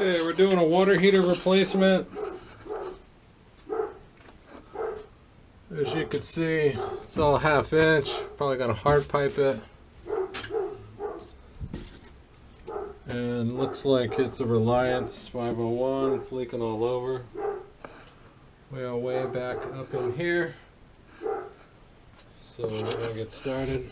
Okay, we're doing a water heater replacement. As you can see, it's all 1/2 inch. Probably gonna hard pipe it. And looks like it's a Reliance 501. It's leaking all over. We are way back up in here. So we're gonna get started.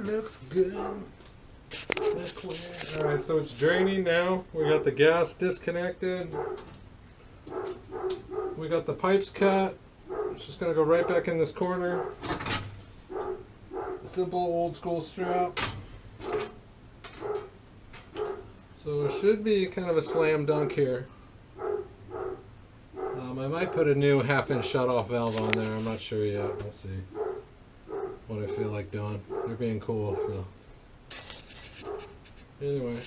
Looks good. Alright, so it's draining now. We got the gas disconnected. We got the pipes cut. It's just going to go right back in this corner. Simple old school strap. So it should be kind of a slam dunk here. I might put a new 1/2 inch shut-off valve on there. I'm not sure yet. We'll see what I feel like doing. They're being cool, so anyway.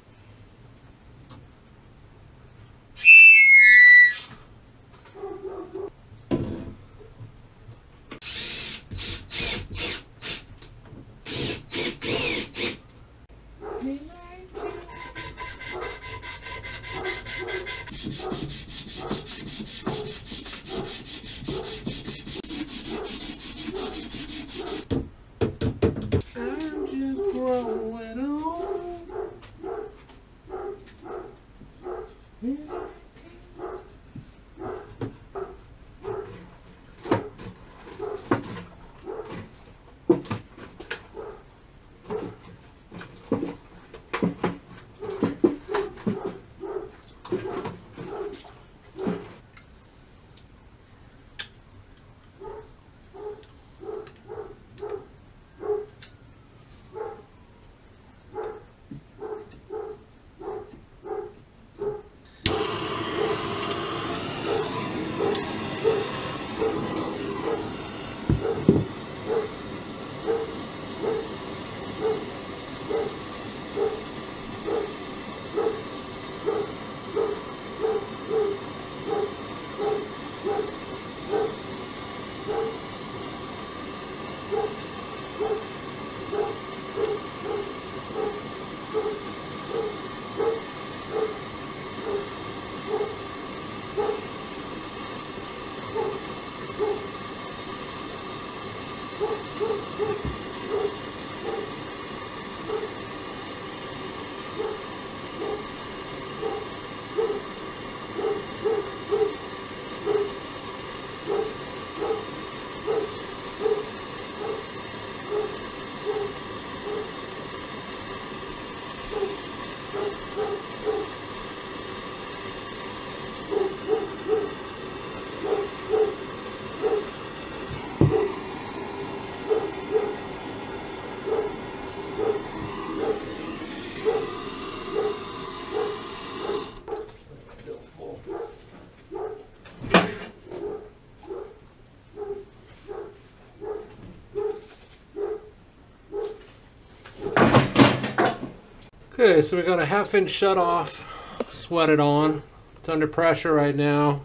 Okay, so we got a 1/2 inch shut off, sweated on. It's under pressure right now.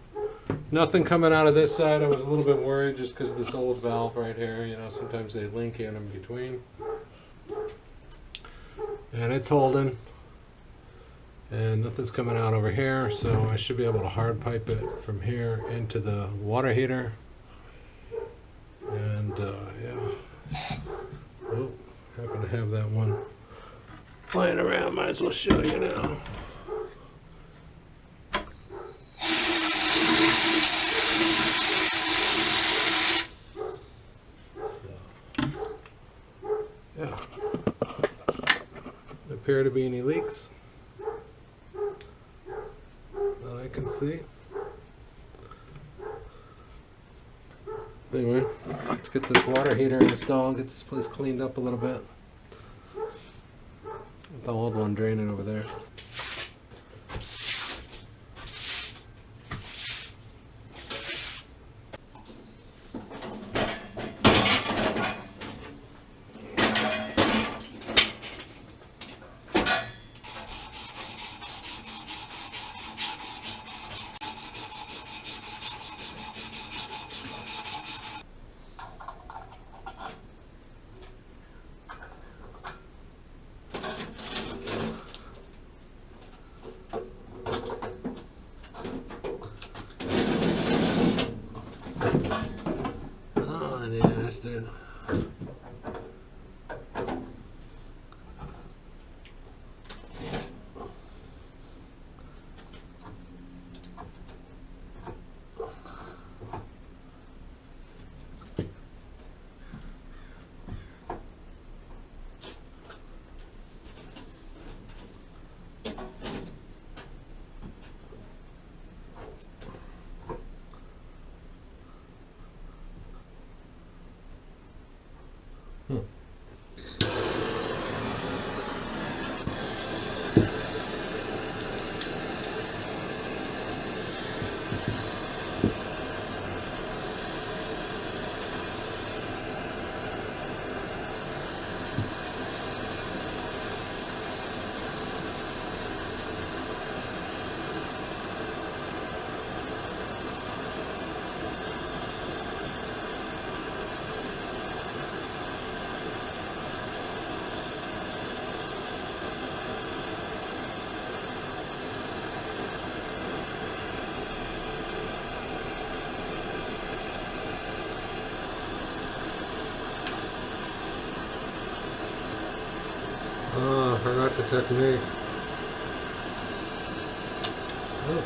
Nothing coming out of this side. I was a little bit worried just because of this old valve right here. You know, sometimes they link in between. And it's holding. And nothing's coming out over here, so I should be able to hard pipe it from here into the water heater. And yeah. Oh, happen to have that one playing around, might as well show you now. Yeah. There appear to be any leaks that I can see. Anyway, let's get this water heater installed, get this place cleaned up a little bit. the old one draining over there. Oh, yeah, dude. Oh, I forgot the technique. Oh.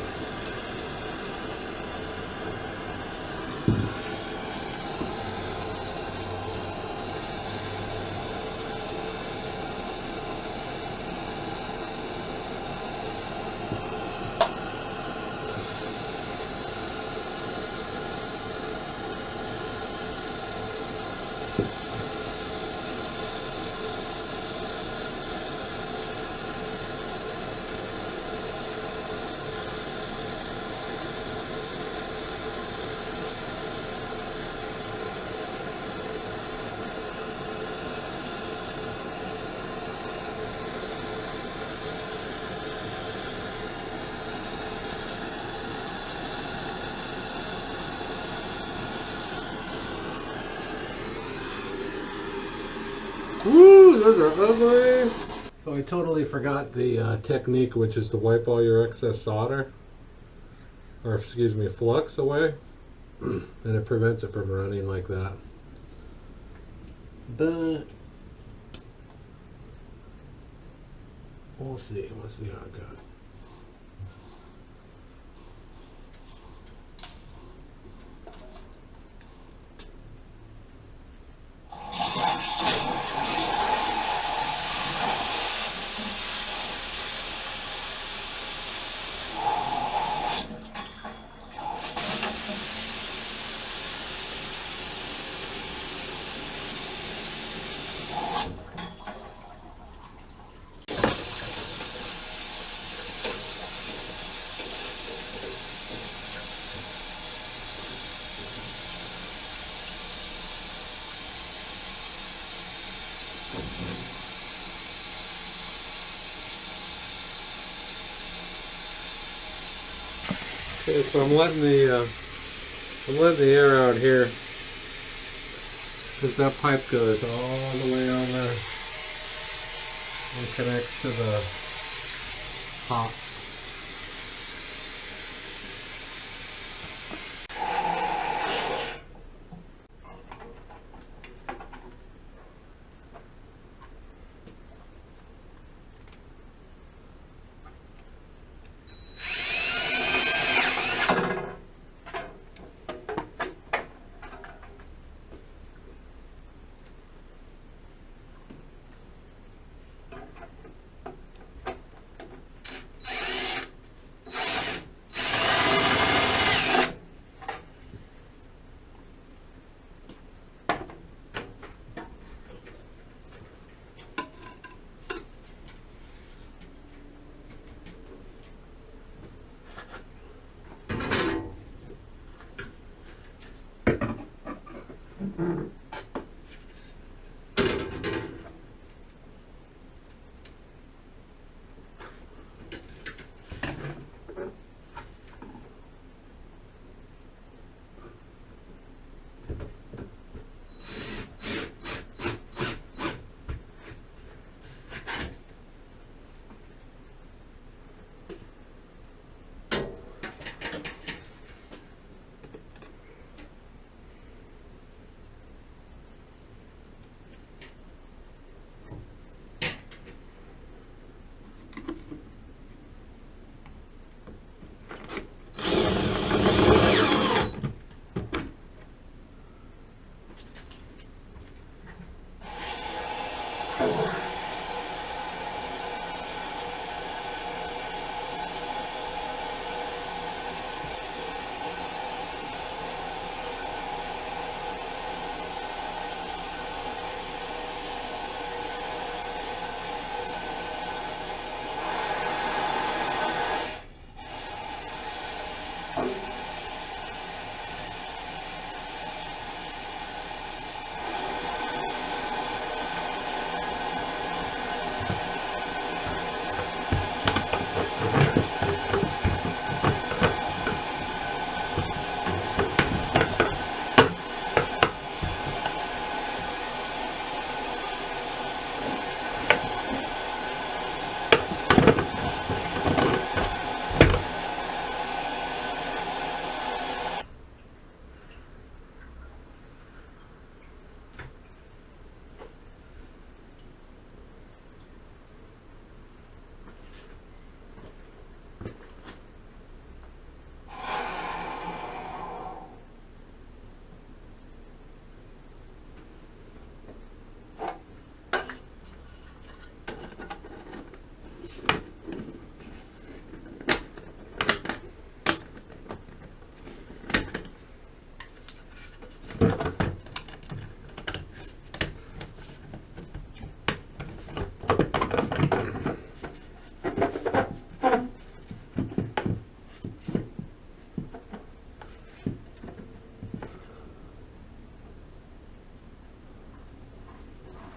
Woo, those are ugly. So I totally forgot the technique, which is to wipe all your excess solder, or excuse me, flux away, and it prevents it from running like that. But we'll see how it goes. Okay, so I'm letting the air out here because that pipe goes all the way on there and connects to the hop.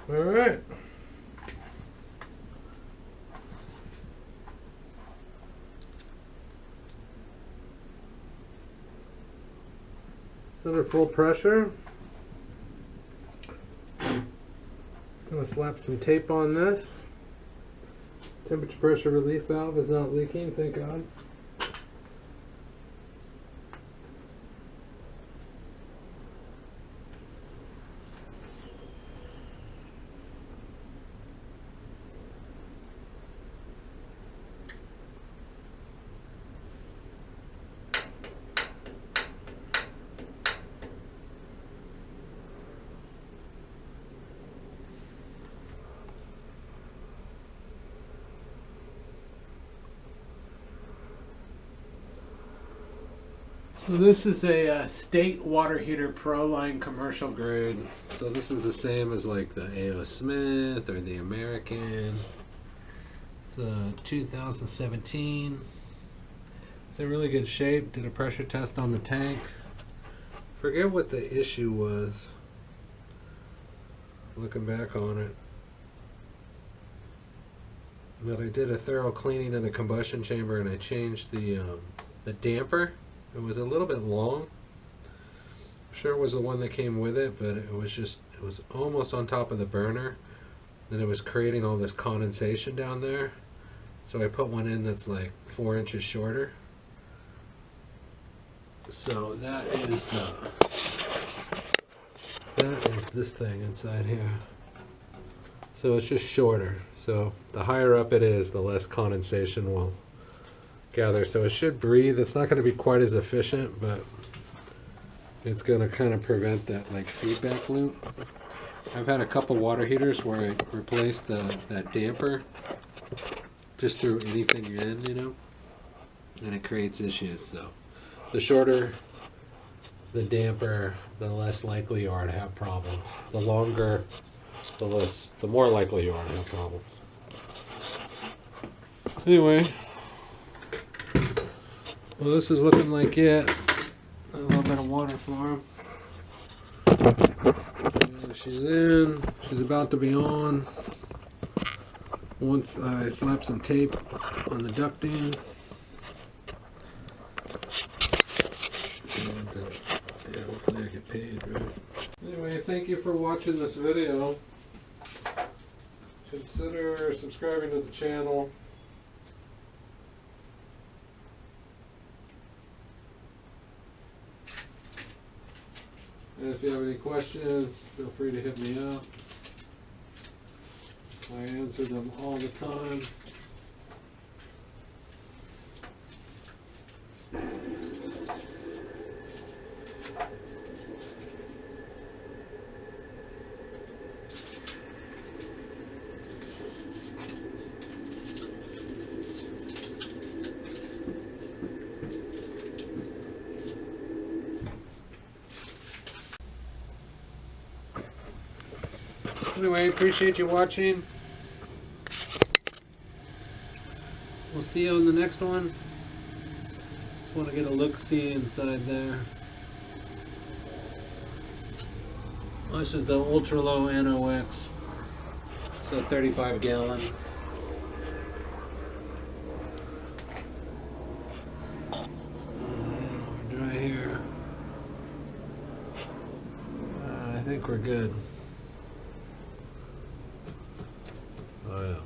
All right. It's under full pressure. Gonna slap some tape on this. Temperature pressure relief valve is not leaking, thank God. So this is a State Water Heater Pro Line commercial grade. So this is the same as like the A.O.Smith or the American. It's a 2017. It's in really good shape. Did a pressure test on the tank. Forget what the issue was. Looking back on it. But I did a thorough cleaning in the combustion chamber and I changed the damper. It was a little bit long. I'm sure it was the one that came with it, but it was almost on top of the burner. Then it was creating all this condensation down there. So I put one in that's like 4 inches shorter. So that is this thing inside here. So it's just shorter. So the higher up it is, the less condensation will gather. So it should breathe. It's not going to be quite as efficient, but it's going to kind of prevent that like feedback loop. I've had a couple water heaters where I replaced that damper. Just threw anything in, you know, and it creates issues. So the shorter the damper, the less likely you are to have problems. The longer, the more likely you are to have problems. Anyway, well, this is looking like it. A little bit of water for him. And she's in. She's about to be on. Once I slap some tape on the ducting. And yeah, hopefully I get paid, right? Anyway, thank you for watching this video. Consider subscribing to the channel. And if you have any questions, feel free to hit me up. I answer them all the time. Anyway, appreciate you watching. We'll see you on the next one. Just want to get a look-see inside there. This is the ultra low NOx, so 35 gallon. Dry here. I think we're good. Oh yeah.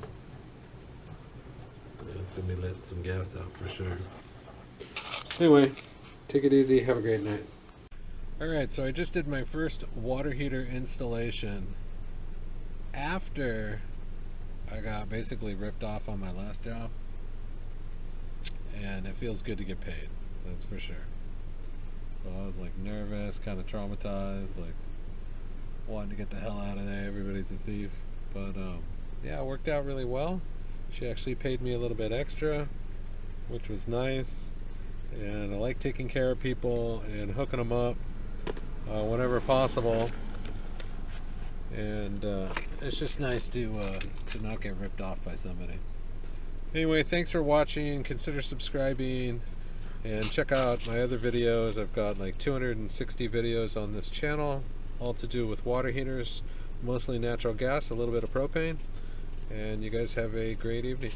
It's gonna be letting some gas out for sure. Anyway, take it easy, have a great night. Alright, so I just did my first water heater installation after I got basically ripped off on my last job. And it feels good to get paid, that's for sure. So I was like nervous, kind of traumatized, like wanting to get the hell out of there, everybody's a thief. But yeah, it worked out really well. She actually paid me a little bit extra, which was nice. And I like taking care of people and hooking them up whenever possible. And it's just nice to not get ripped off by somebody. Anyway, thanks for watching. Consider subscribing and check out my other videos. I've got like 260 videos on this channel, all to do with water heaters, mostly natural gas, a little bit of propane. And you guys have a great evening.